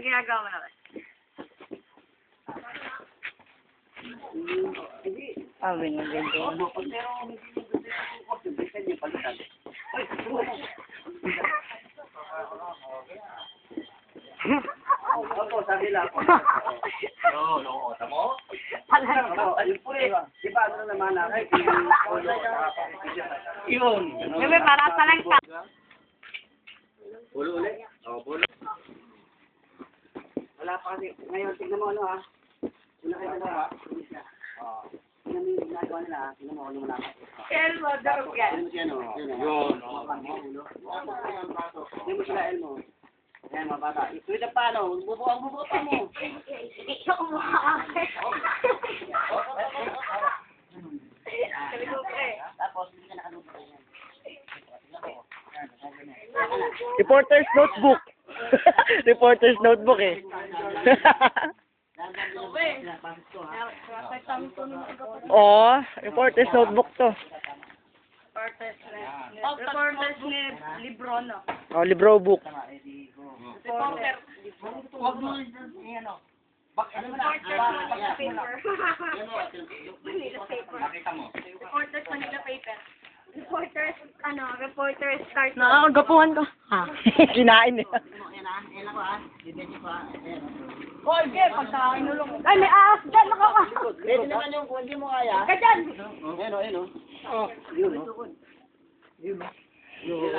ginagawa mo naman? Ah, binigyan. Opo, sabi lang ako. Oo, tamo? Ayun po eh. Di ba ano naman na? Yun. Bebe, para sa lang ka. Bulo ulit? Oo, bulo. Wala pa kasi. Ngayon, tignan mo ano ha. Una kayo ano ha. Tignan mo yung ginagawa nila ha. Tignan mo ano wala ka. Elmo, dog yan. Tignan mo si ano. Yun. Tignan mo sila Elmo. Ayan mga bata. Ito na paano? Bubuang pa mo. Ikaw mo Tapos, hindi ka nakalubog. Reporter's notebook. Reporter's notebook eh. Oo, reporter's notebook to. Reporters ni libro, no? Oh, libro book. Reporter. Huwag mo yan o. Manila paper. Nakita mo. Reporters Manila paper. Reporters, reporters start. Nakakagapuhan ko. Ha? Kinain eh. Ayan ako ha. Bibigyan ko ha. Ayan. Hoy, Be, pagkain nulong. Ay, may ahas dyan, nakaka. Pwede naman yung kung hindi mo kaya. Ka dyan. Ayan o, ayan o. Yun o. Yun o.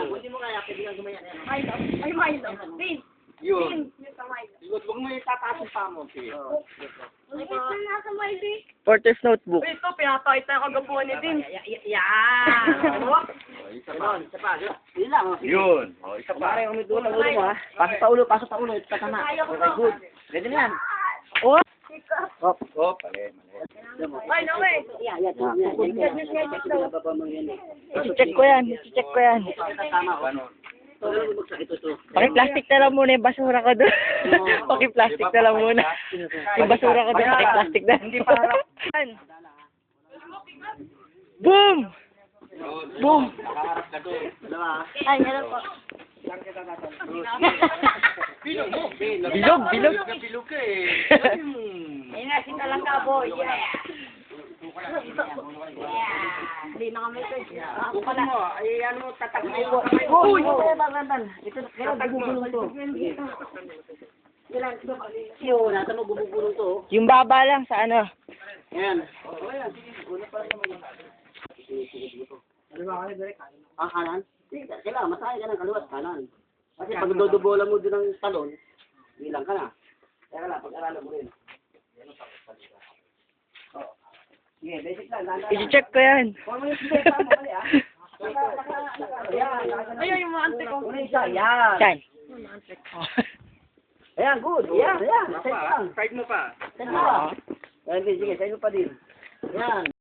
Kung hindi mo kaya, pwede kang gumayan. Ayan o. Milo. Ay, Milo. Din. Yun. Yung sa Milo. Huwag mo itataas yung paa mo. Sige. Ay, ito na sa Milo. Reporter's notebook. Uy, ito, pinapakita yung kagapuhan ni Din. Yan. Isa pa. Isa pa. Yun lang o. Yun. O, isa pa. Pare, ulo mo ha. Pasok sa ulo. Ito tatama. Okay, good. Pwede na yan. Oh! Hop. O, mali. Ay, no way. Yan. I-check ko yan. I-check ko yan. Tama o. Ito. Paki-plastic na lang muna yung basura ko doon. Paki-plastic na lang muna. Yung basura ko doon, paki-plastic na. Hindi pa harap. Boom! Boom! Nakaharap ka doon. Dalawa. Ay, meron po. Bilog mo. Bilog, bilog. Bilog ka eh. Ayun na, sita lang ka, boy. Yeah. Hindi na kami ito. Bukod mo. Ay, ano, tatak mo. Uy! Ito, tatak mo. Yun, nasa mo bubulong to. Yung baba lang sa ano. Yan. Ayan. Una pa naman. Ah, kanan? Sige, kailangan masakay ka ng kaliwat kanan. Kasi pag dodobola mo din ng talon, bilang ka na. Kaya lang, pag-aralan mo rin. Sige, basic lang. I-check ko yan. Huwag mo yung sige, mamali ah. Ayun, yung mga ante ko. Una isa, yan. Saan? Ayan, good. Ayan, ayan. Side lang. Side mo pa. Side mo pa. Ayan, sige, side mo pa din. Yan.